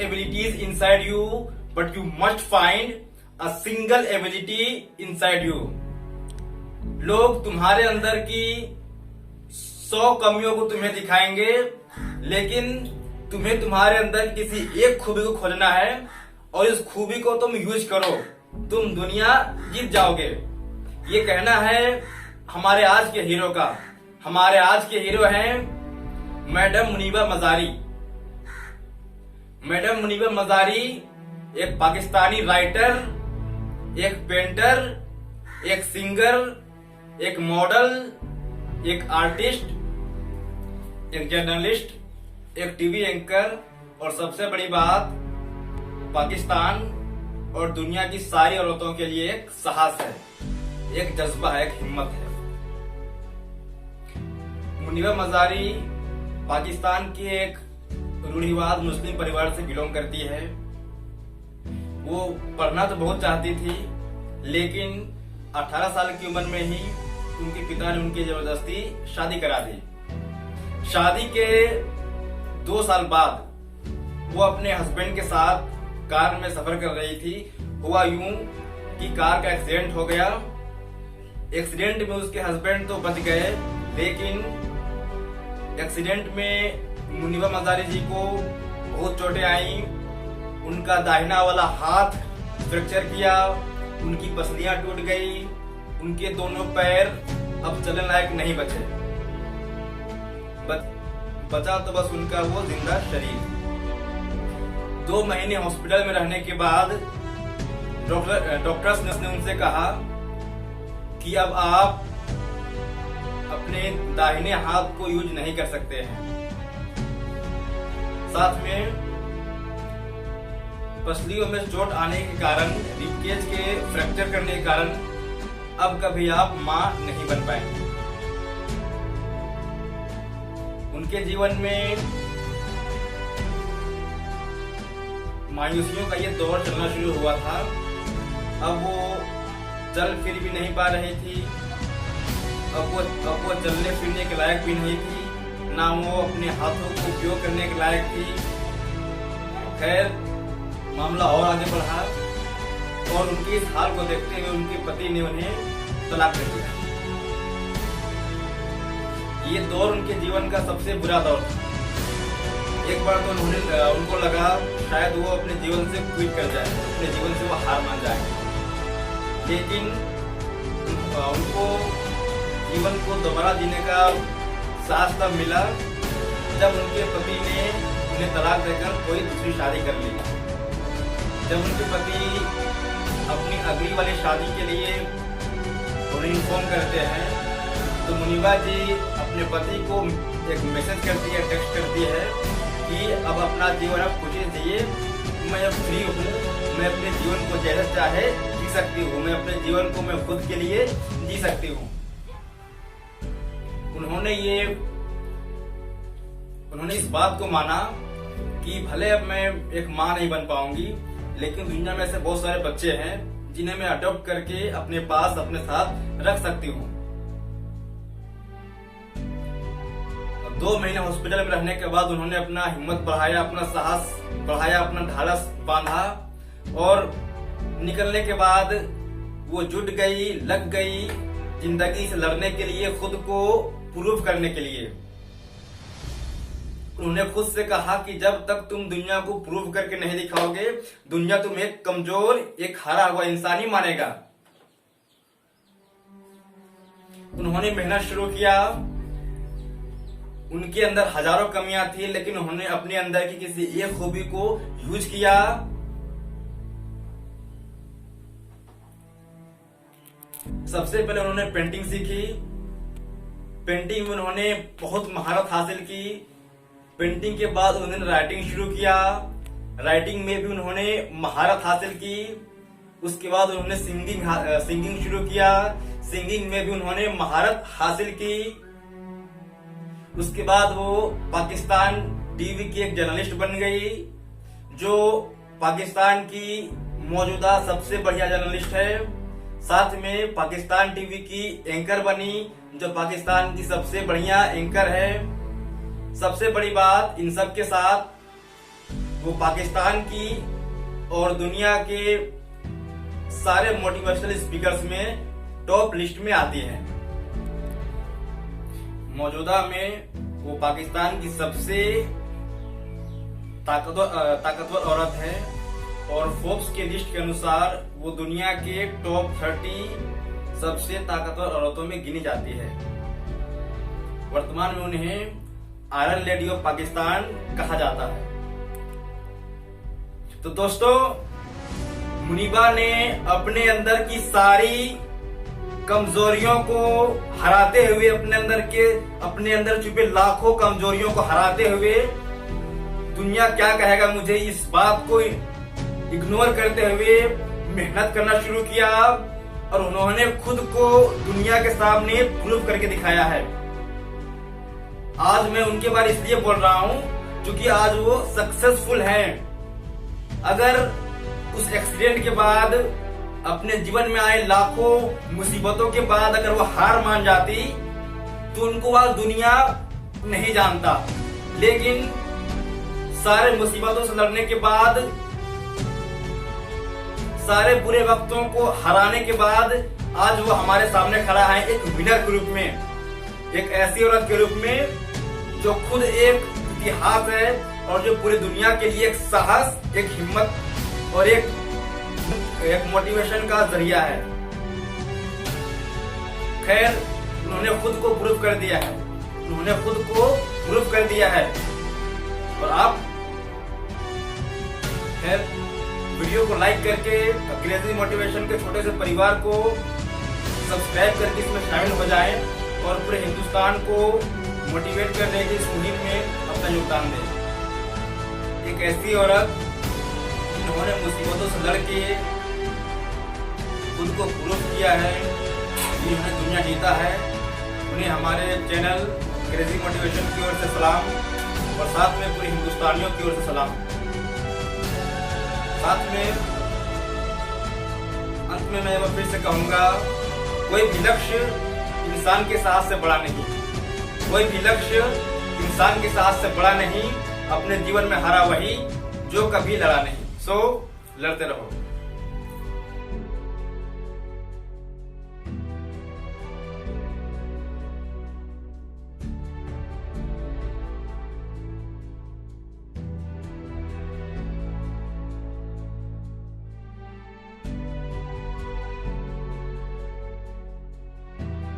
abilities inside you, but you must find a single ability inside you. लोग तुम्हारे अंदर की 100 कमियों को तुम्हें दिखाएंगे, लेकिन तुम्हें तुम्हारे अंदर किसी एक खूबी को खोजना है और इस खूबी को तुम यूज करो, तुम दुनिया जीत जाओगे। ये कहना है हमारे आज के हीरो का। हमारे आज के हीरो हैं मैडम मुनीबा मजारी। मैडम मुनीबा मजारी एक पाकिस्तानी राइटर, एक पेंटर, एक सिंगर, एक मॉडल, एक आर्टिस्ट, एक जर्नलिस्ट, एक टीवी एंकर और सबसे बड़ी बात पाकिस्तान और दुनिया की सारी औरतों के लिए एक साहस है, एक जज्बा है, एक हिम्मत है। मुनीबा मजारी पाकिस्तान की एक रूढ़िवाद मुस्लिम परिवार से बिलोंग करती है। वो पढ़ना तो बहुत चाहती थी, लेकिन 18 साल की उम्र में ही उनके पिता ने उनकी जबरदस्ती शादी करा दी। शादी के 2 साल बाद वो अपने हस्बैंड के साथ कार में सफर कर रही थी। हुआ यूं कि कार का एक्सीडेंट हो गया। एक्सीडेंट में उसके हस्बैंड तो बच गए, लेकिन एक्सीडेंट में मुनीबा मजारी जी को बहुत चोटें आई। उनका दाहिना वाला हाथ फ्रैक्चर किया, उनकी पसलियां टूट गई, उनके दोनों पैर अब चलने लायक नहीं बचे। बचा तो बस उनका वो जिंदा शरीर। 2 महीने हॉस्पिटल में रहने के बाद डॉक्टर्स ने उनसे कहा कि अब आप अपने दाहिने हाथ को यूज नहीं कर सकते हैं। साथ में पसलियों में चोट आने के कारण, रिबकेज के फ्रैक्चर करने के कारण अब कभी आप मां नहीं बन पाएंगे। उनके जीवन में मायूसियों का ये दौर चलना शुरू हुआ था। अब वो चल फिर भी नहीं पा रही थी। अब वो चलने फिरने के लायक भी नहीं थी, ना वो अपने हाथों को उपयोग करने के लायक थी। खैर, मामला और आगे बढ़ा और उनके इस हाल को देखते हुए उनके पति ने उन्हें तलाक दे दिया। ये दौर उनके जीवन का सबसे बुरा दौर था। एक बार तो उनको लगा शायद वो अपने जीवन से क्विट कर जाए, अपने जीवन से वो हार मान जाए, लेकिन उनको जीवन को दोबारा जीने का साहस तब मिला जब उनके पति ने उन्हें तलाक देकर कोई दूसरी शादी कर ली। जब उनके पति अपनी अगली वाली शादी के लिए उन्हें इन्फॉर्म करते हैं तो मुनीबा जी अपने पति को एक मैसेज करती है, टेक्स्ट करती है कि अब अपना जीवन आप खुशी से जिए, मैं अब फ्री हूँ, मैं अपने जीवन को जैसे चाहे जी सकती हूँ, मैं अपने जीवन को मैं खुद के लिए जी सकती हूँ। उन्होंने इस बात को माना कि भले अब मैं एक माँ नहीं बन पाऊंगी, लेकिन दुनिया में ऐसे बहुत सारे बच्चे हैं जिन्हें मैं अडॉप्ट करके अपने पास अपने साथ रख सकती हूँ। 2 महीने हॉस्पिटल में रहने के बाद उन्होंने अपना हिम्मत बढ़ाया, अपना साहस बढ़ाया, अपना ढाढ़स बांधा और निकलने के बाद वो जुट गई, लग गई जिंदगी से लड़ने के लिए, खुद को प्रूव करने के लिए। उन्होंने खुद से कहा कि जब तक तुम दुनिया को प्रूव करके नहीं दिखाओगे, दुनिया तुम्हें कमजोर, एक हारा हुआ इंसान ही मानेगा। उन्होंने मेहनत शुरू किया। उनके अंदर हजारों कमियां थी, लेकिन उन्होंने अपने अंदर की किसी एक खूबी को यूज किया। सबसे पहले उन्होंने पेंटिंग सीखी। पेंटिंग में उन्होंने बहुत महारत हासिल की। पेंटिंग के बाद उन्होंने राइटिंग शुरू किया। राइटिंग में भी उन्होंने महारत हासिल की। उसके बाद उन्होंने सिंगिंग शुरू किया। सिंगिंग में भी उन्होंने महारत हासिल की। उसके बाद वो पाकिस्तान टीवी की एक जर्नलिस्ट बन गई, जो पाकिस्तान की मौजूदा सबसे बढ़िया जर्नलिस्ट है। साथ में पाकिस्तान टीवी की एंकर बनी, जो पाकिस्तान की सबसे बढ़िया एंकर है। सबसे बड़ी बात, इन सब के साथ वो पाकिस्तान की और दुनिया के सारे मोटिवेशनल स्पीकर्स में टॉप लिस्ट में आती है। मौजूदा में वो पाकिस्तान की सबसे ताकतवर औरत है और फोर्ब्स के लिस्ट के अनुसार वो दुनिया के टॉप 30 सबसे ताकतवर औरतों में गिनी जाती है। वर्तमान में उन्हें आयरन लेडी ऑफ पाकिस्तान कहा जाता है। तो दोस्तों, मुनीबा ने अपने अंदर की सारी कमजोरियों को हराते हुए, अपने अंदर छुपे लाखों कमजोरियों को हराते हुए, दुनिया क्या कहेगा मुझे, इस बात को इग्नोर करते हुए मेहनत करना शुरू किया और उन्होंने खुद को दुनिया के सामने प्रूव करके दिखाया है। आज मैं उनके बारे में इसलिए बोल रहा हूं क्योंकि आज वो सक्सेसफुल हैं। अगर उस एक्सीडेंट के बाद, अपने जीवन में आए लाखों मुसीबतों के बाद अगर वो हार मान जाती तो उनको आज दुनिया नहीं जानता। लेकिन सारे मुसीबतों से लड़ने के बाद, सारे बुरे वक्तों को हराने के बाद आज वो हमारे सामने खड़ा है एक विनर के रूप में, एक ऐसी औरत के रूप में जो खुद एक इतिहास है और जो पूरी दुनिया के लिए एक साहस, एक हिम्मत और एक मोटिवेशन का जरिया है। खैर, उन्होंने खुद को प्रूव कर दिया है, और आप खैर वीडियो को लाइक करके क्रेजी मोटिवेशन के छोटे से परिवार को सब्सक्राइब करके इसमें शामिल हो जाएं और पूरे हिंदुस्तान को मोटिवेट करने की इस मुहिम में अपना योगदान दें। एक ऐसी औरत जिन्होंने मुसीबतों से लड़के खुद को प्रूव किया है, जिन्होंने दुनिया जीता है, उन्हें हमारे चैनल क्रेजी मोटिवेशन की ओर से सलाम और साथ में पूरे हिंदुस्तानियों की ओर से सलाम। साथ में अंत में मैं फिर से कहूंगा, कोई भी लक्ष्य इंसान के साहस से बड़ा नहीं, अपने जीवन में हारा वही जो कभी लड़ा नहीं। सो लड़ते रहो।